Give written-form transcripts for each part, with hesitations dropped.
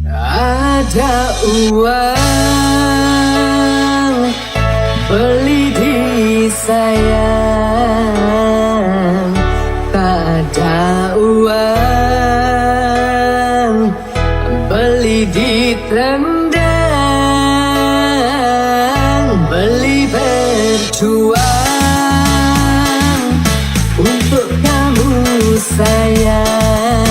Ada uang beli diri sayang, tak ada uang beli di tendang, beli berjuang untuk kamu sayang,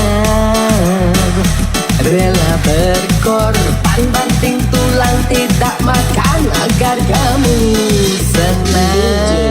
rela berkorban banting tulang tidak makan agar kamu senang.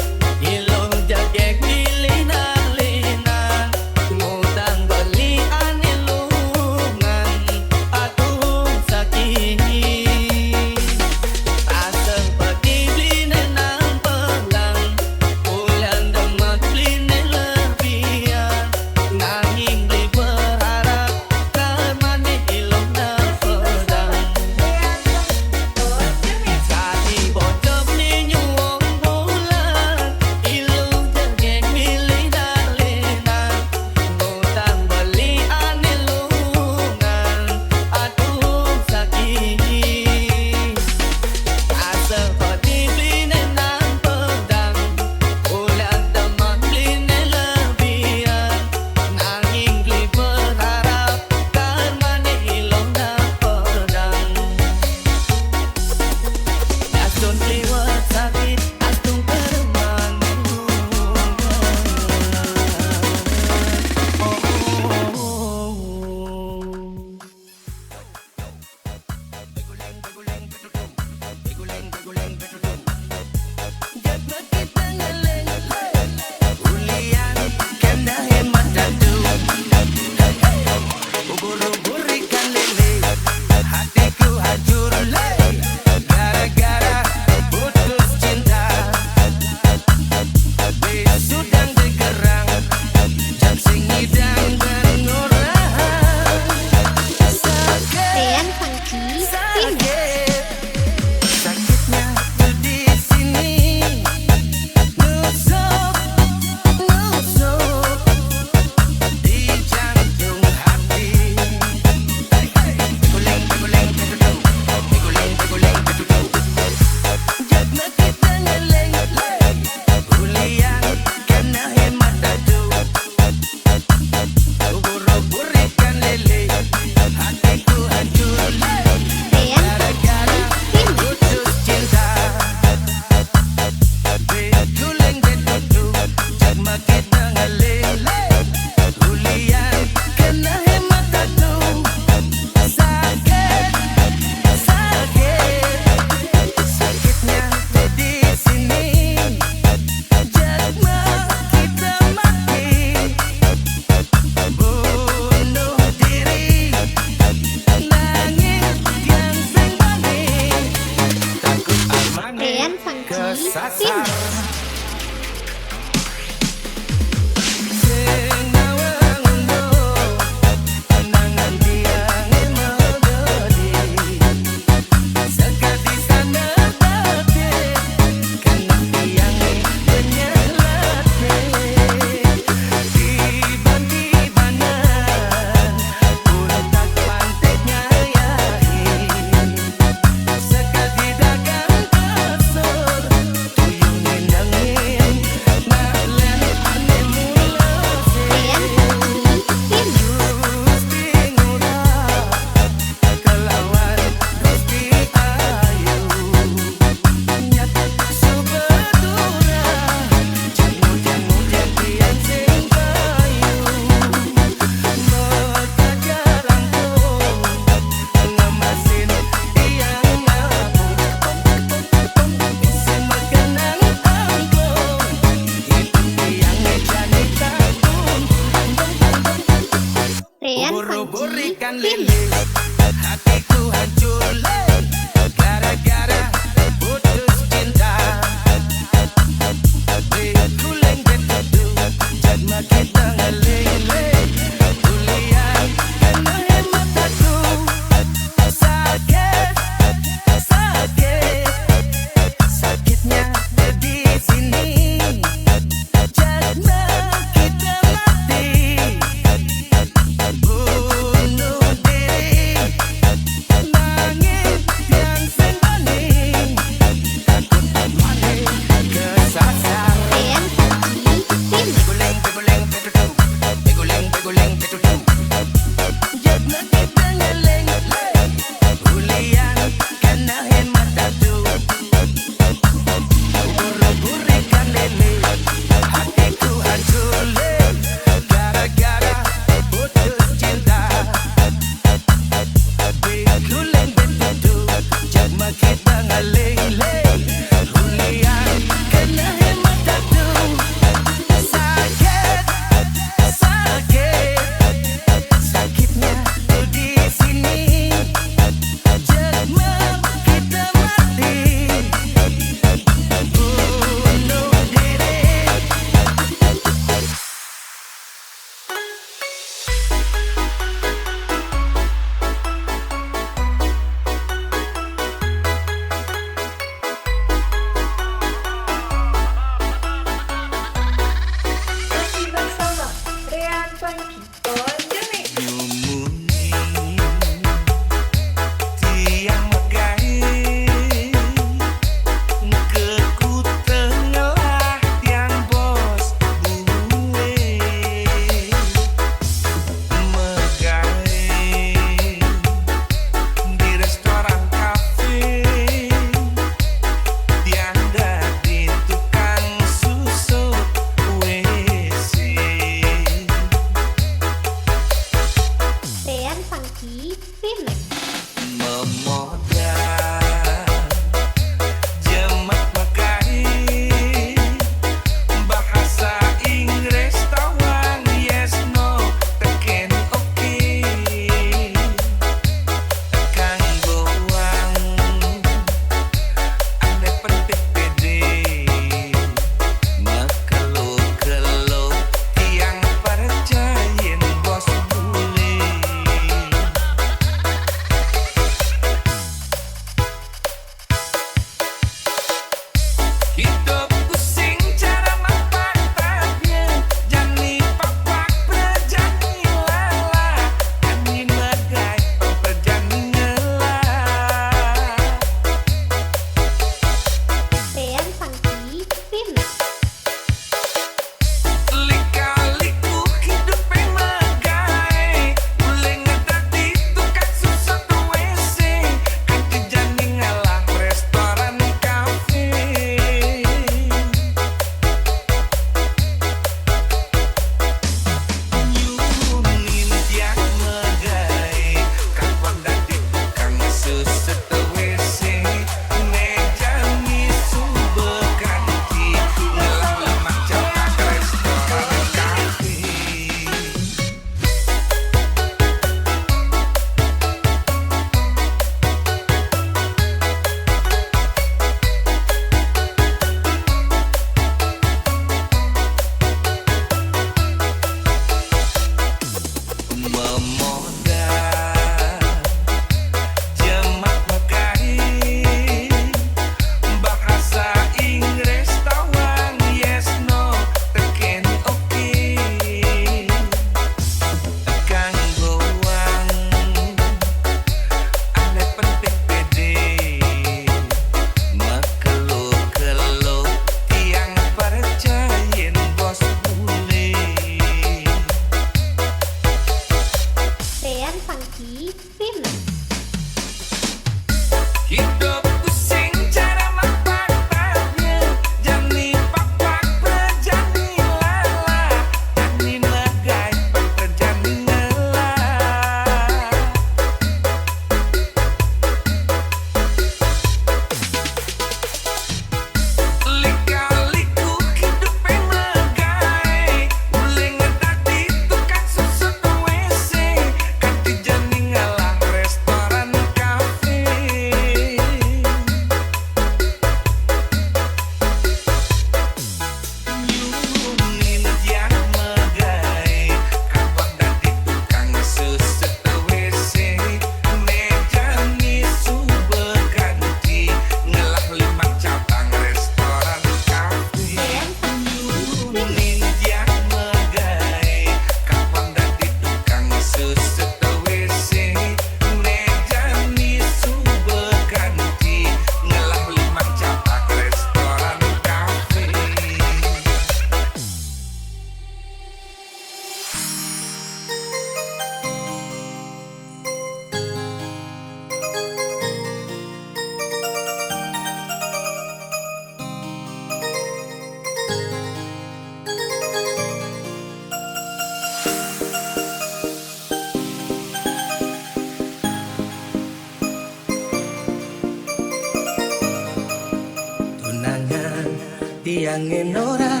yang enora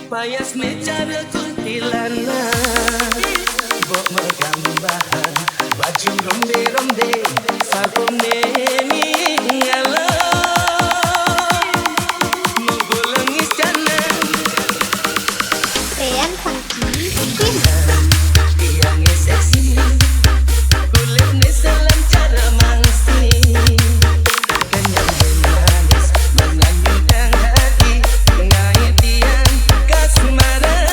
payas mecara kuntilanak bok megambahan baju rombe-rombe sagone ngalo menggulang istana Rian Funky Kim yang seksi kulit ni salam cara mangsi kenyang manis menganyukan hati ngait tiang kasmaran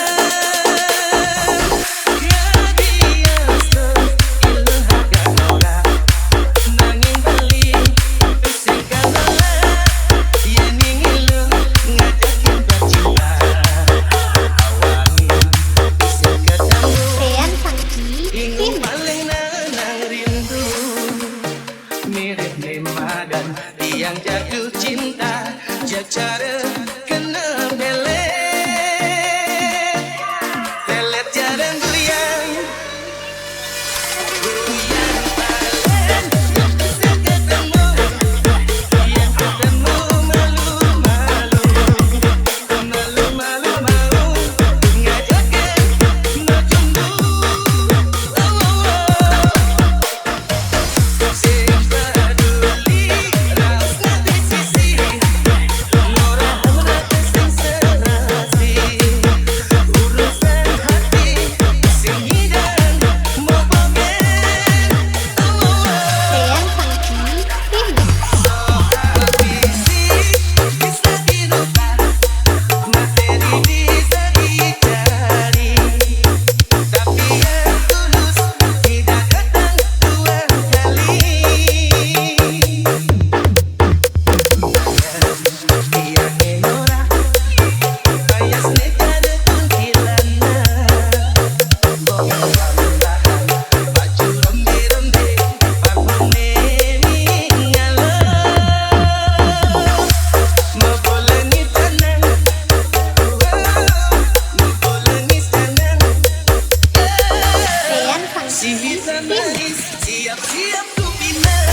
Rian Funky Kim mirip nemadan yang jatuh cinta jacara kena belet belet jarang goyang goyang balen yang ketemu malu-malu malu-malu mau ngajakin ngejumbu Rian Funky Kim Rian Funky Kim Siap-siap ku pindah.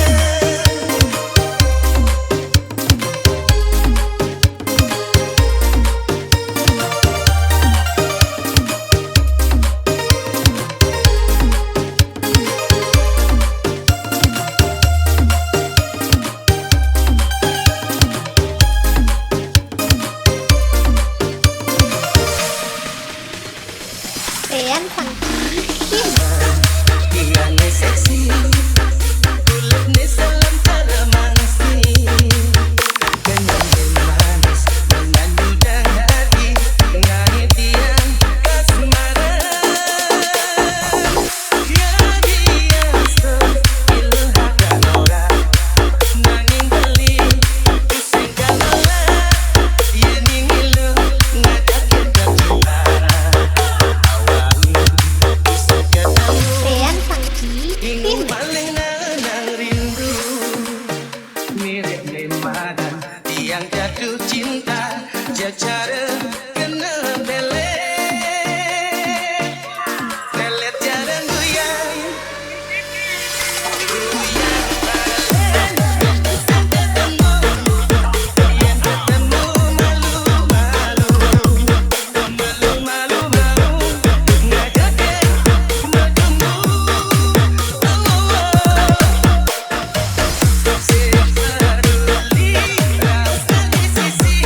Rian Funky Kim Yang seksi kulit ni salam cara mangsi kenyang manis mengandung hati ngait tiang kasmaran jadi biasa ilhakan orang nanging beli pusing kalola yening ilu ngajakin berjuang awali bisa ketemu Rian Funky Ingin Kim paling nanang rindu mirip nemadan yang jatuh cinta jacara kena belet belet jarang goyang goyang balen yang ketemu malu-malu malu-malu mau ngajakin ngejumbu sepeduli rasa di sisi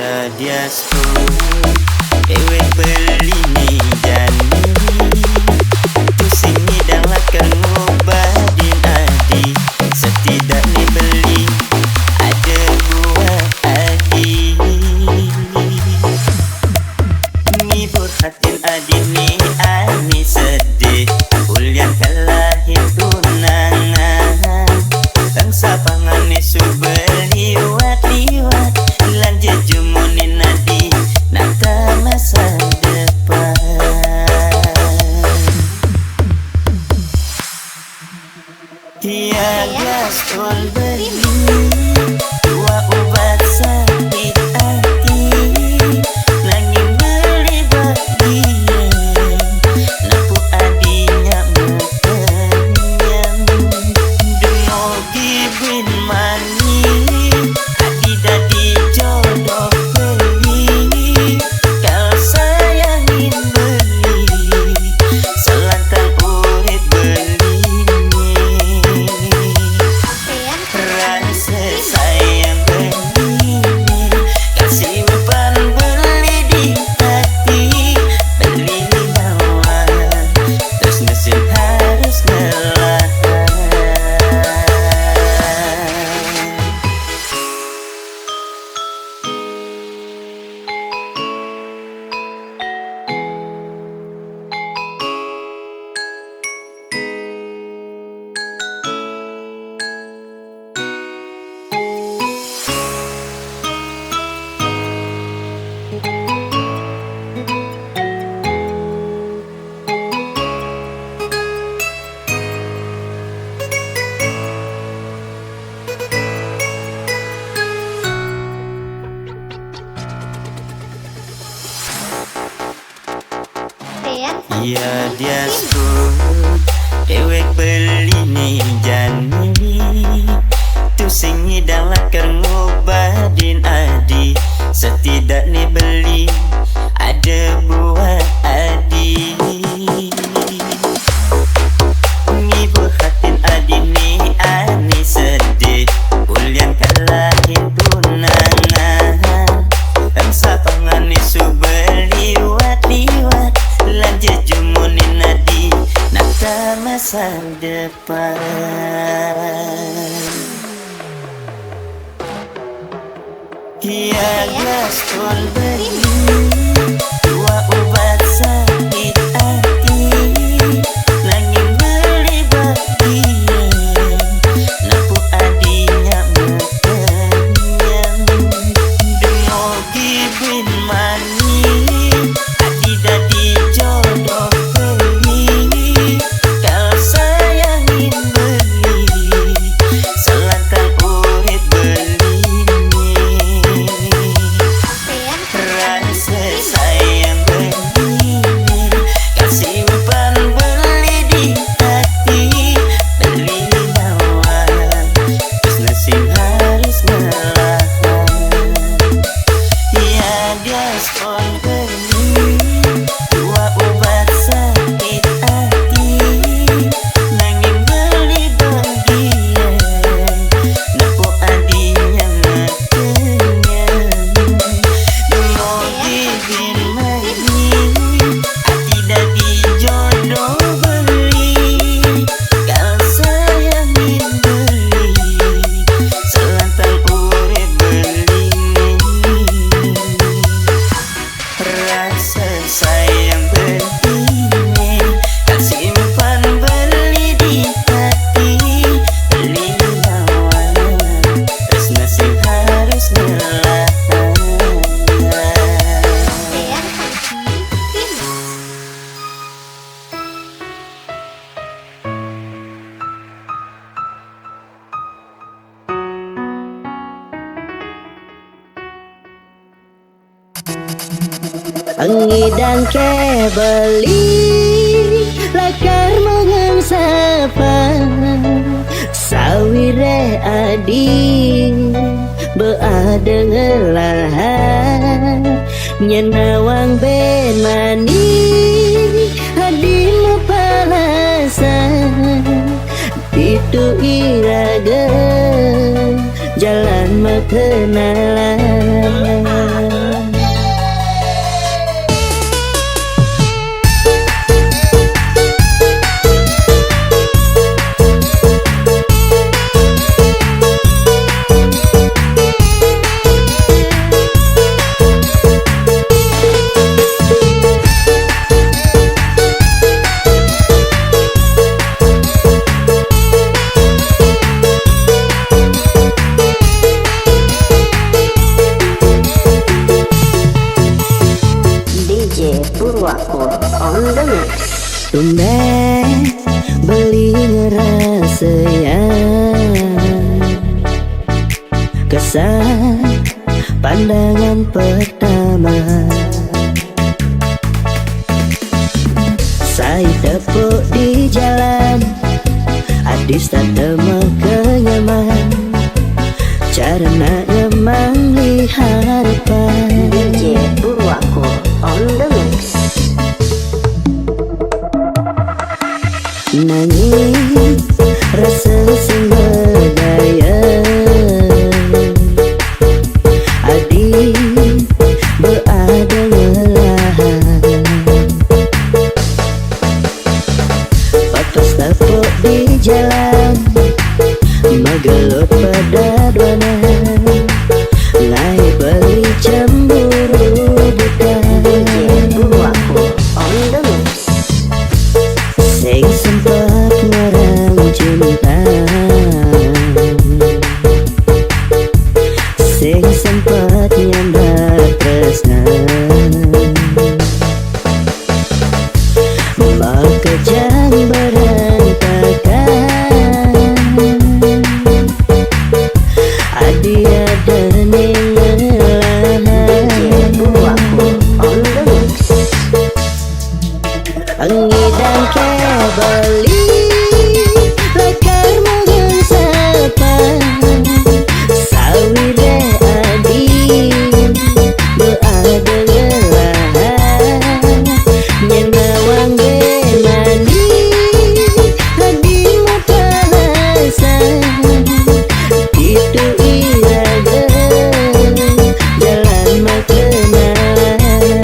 Iya dia sepuluh ewe beli nih jani pusing hidang lakan ngobadin adi setidaknya beli ada buah adi ngibur hatin adi nih ani sedih ulian kalahin tunangan bangsa pangane subeli liwat lanjut jumunin nadi nata masa depan. Iya gaspol beli dua obat sakit hati langit beli bagian napu adinya mekenyang demogi bin mani adi dadi jodoh beli kau sayangin beli selangkah urip beli rasa sayang beli kasih umpan beli di hati beli nawa terus mesin harus ngelawan. Iya dia sebut dewek beli nih jani tusing hidang lakar ngobadin adi setidaknya beli ada buah adi ngibur hatin adi nih ani sedih ulian kalahin tunangan bangsa pangane subeli liwat lanjut jumunin nadi nata masa depan. Iya gaspol beli dua obat sakit hati langit beli bagian napu adinya mekenyang demogi bin mani adi dadi jodoh beli kau sayangin beli selangkah urip beli rasa sayang beli kasih umpan beli di hati beli nawa terus nasib harus ngelawan. Iya gaspol beli dua obat sakit hati nanging beli bagian napu adinya mekenyang demogi bin mani adi dadi jodoh beli kau sayangin beli selantang urip beli rasa sayang beli kasih umpan beli di hati beli nawa terus nasib harus ngelawan. Pengidang ke beli lakar mengang sapa sawire adi beada ngelahan nyenawang ben mani adi mapalasan itu iraga jalan makenalan Tumben beli ngerasain kesan pandangan pertama. Saya tepuk di jalan, adis tak temak kenyaman. Cara nak nyemang lihat harapan. DJ Purwako on the mix. Nangis rasa sing berdaya, adik berada ngelahan. Papas tepuk di jalan, magelut pada duana. Ngai beli cemburu bukan. DJ Purwako on the mix. Sing sempat ngarang cinta, sing sempat nyambat tresna. Maka jangan berantakan, adi ada nengelan. Buahku on the mix. Angidang kebali lakar mungkin sapa sawire adi berada ngelahan. Nyenawang benani adi mutahasa itu iraga jalan makenalan.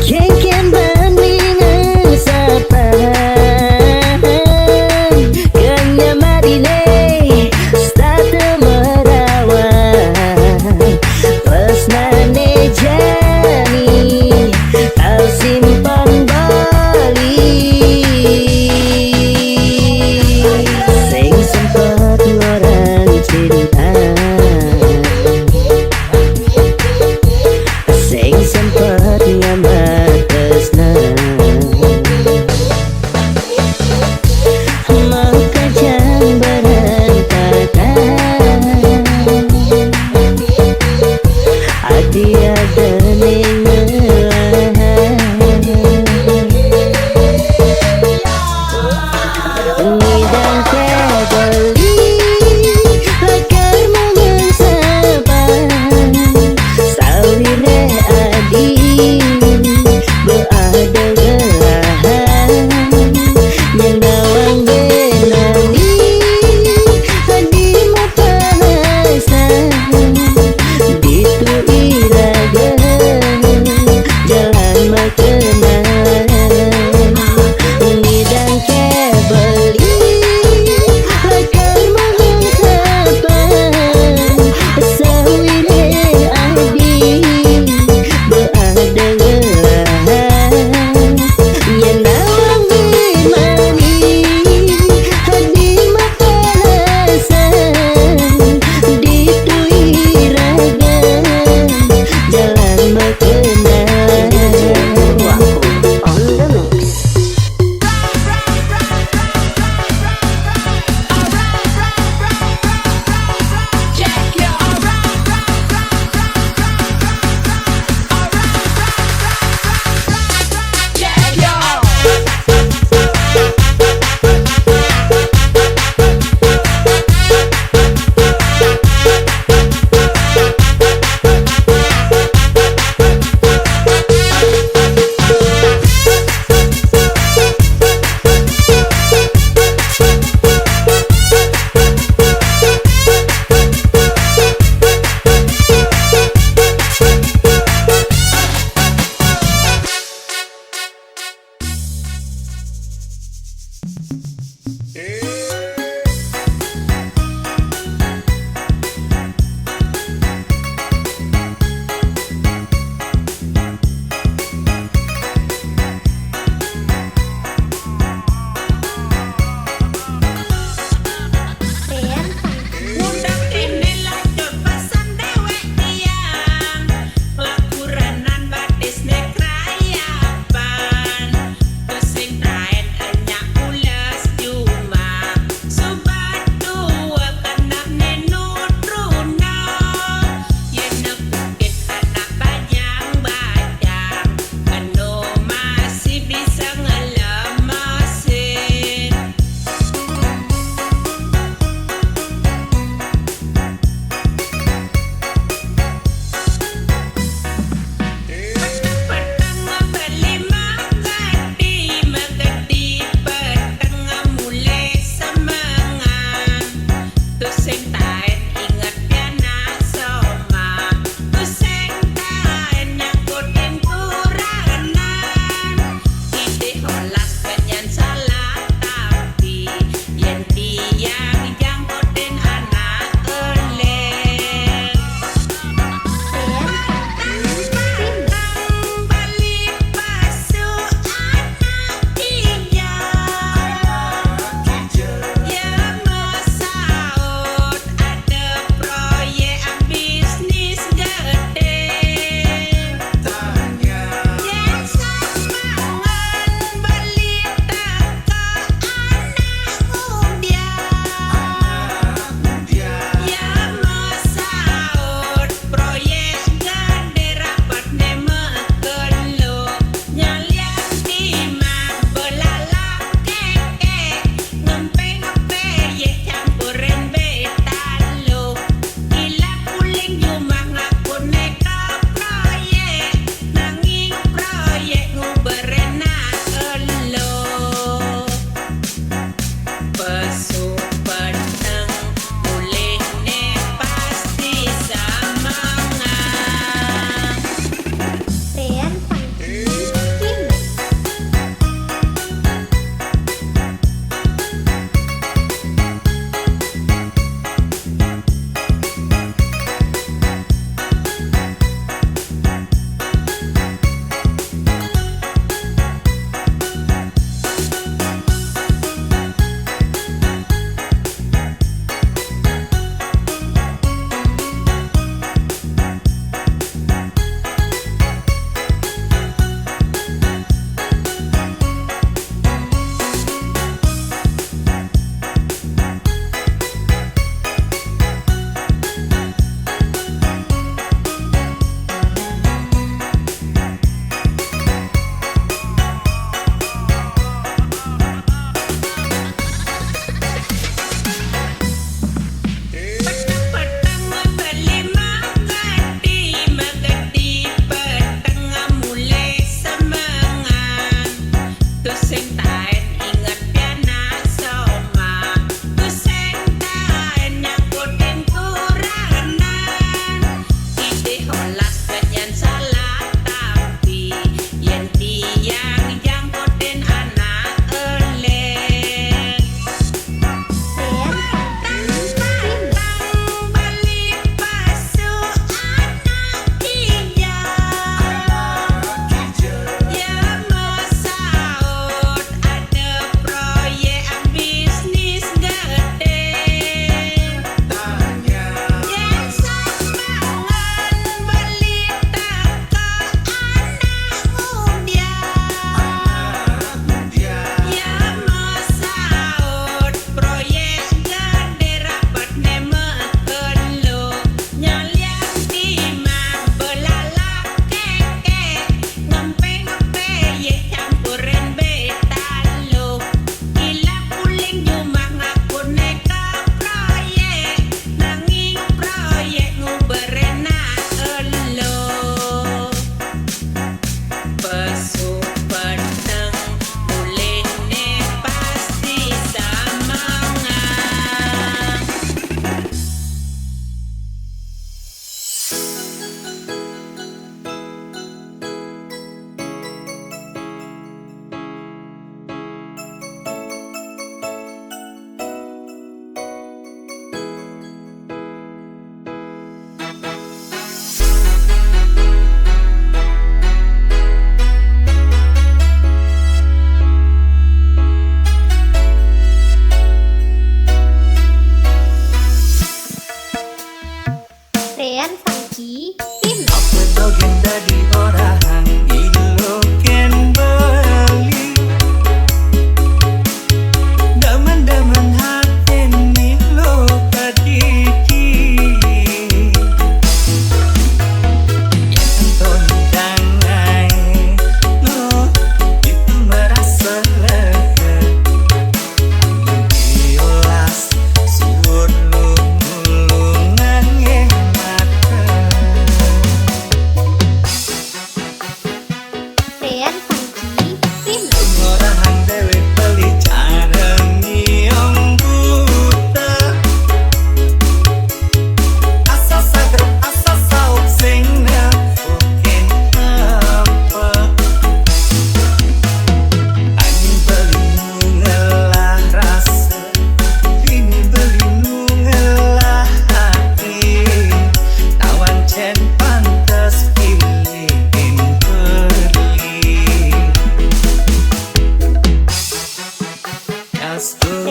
Jengken bandingan sapan Kanya marine Starte merawan Pesnane jani Kau simpan bali Sing sempat orang cinta Sing sempat nyambat tresna. Maka jangan berantakan, hati ada nengelan. Ngidang kebali lakar mungkin saban sawire adi berada ngelahan. Nyenawang benani adi mutahasa ditu iraga jalan makenalan. Ngidang kebali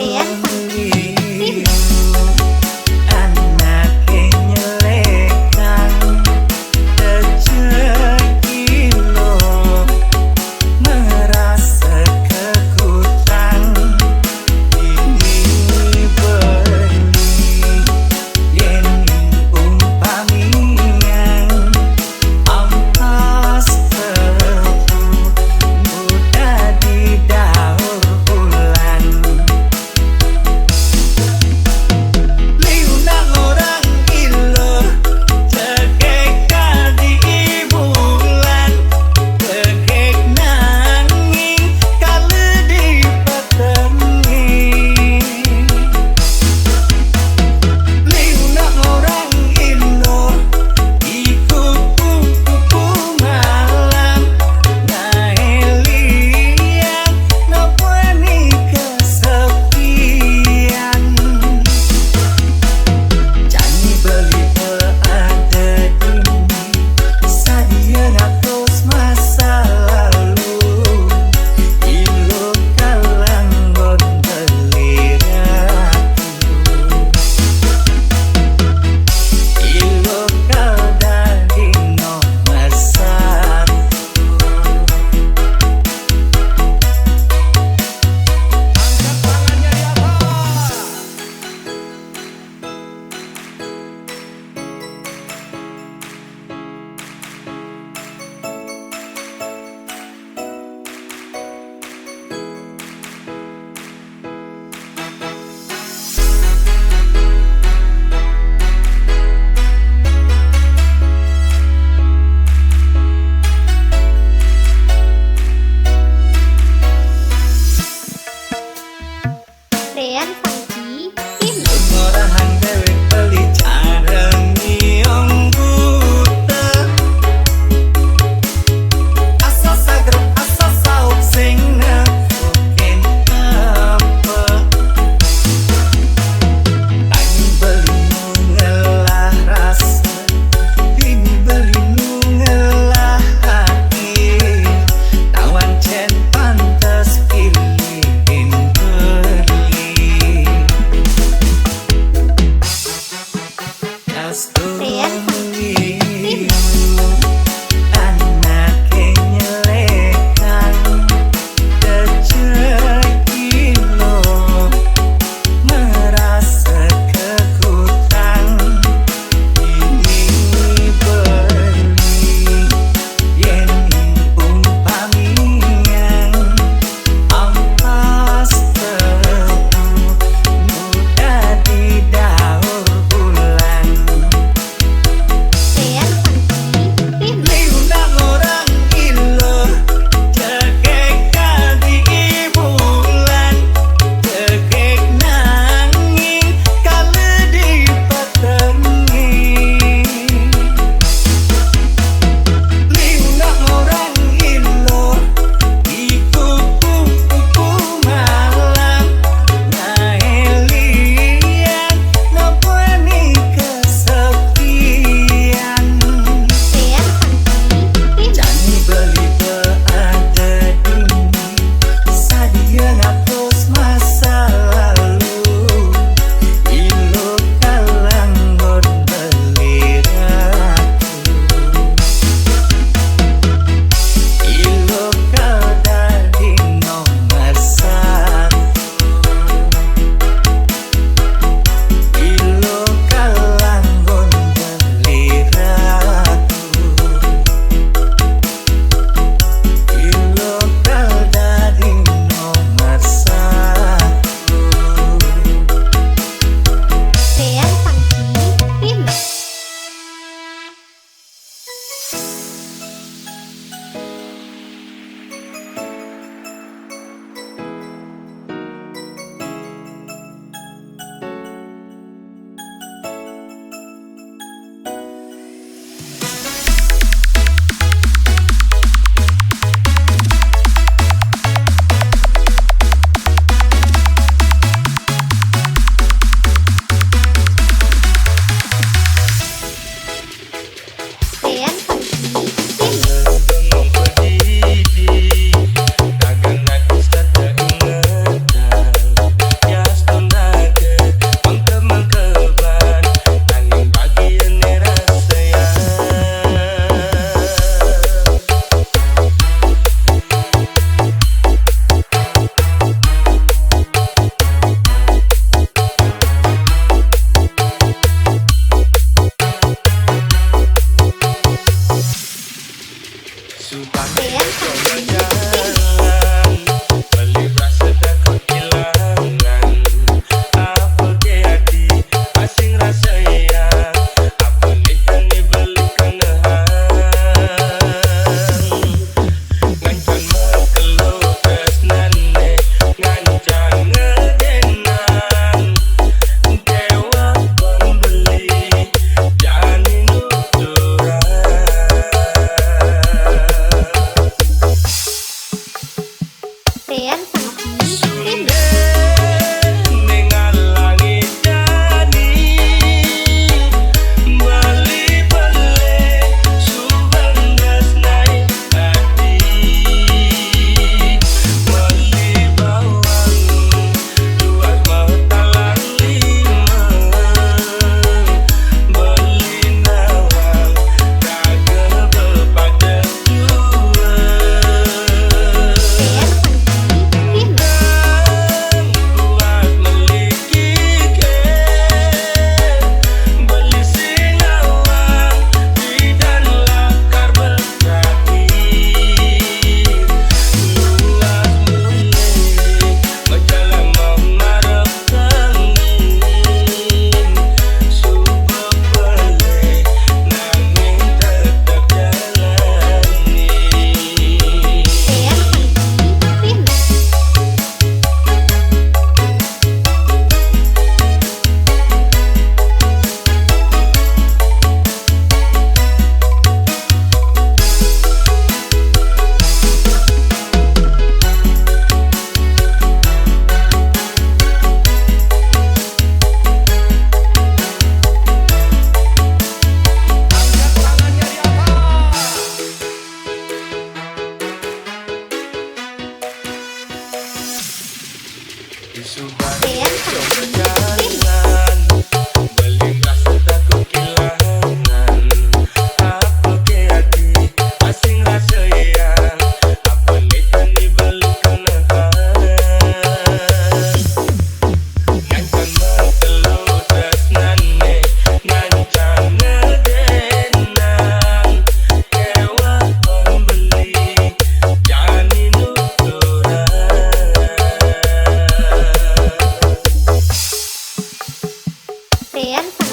Dean Funky Remix. Anake nyelekan rezeki lo merasa kekutan ini beli yen umpamian ampas tebu mudah didaur ulang. Liuna orang ilo cekek di bulan cekek nanging kali di petengi. Liuna orang ilo ikut kupu malam naelian nopeni kesepian. Janji beli ada ini sadia ngatus masa lalu ilo kalanggon beli ratu ilo kau dari nomor satu. Dean Funky Remix. Murahan dewek beli careng nyong buta asa sagrep asa sauk sing nepukin apa tani beli nu ngelah rasa bini beli nu ngelah hati tawan cen pantes pilihin beli. sampean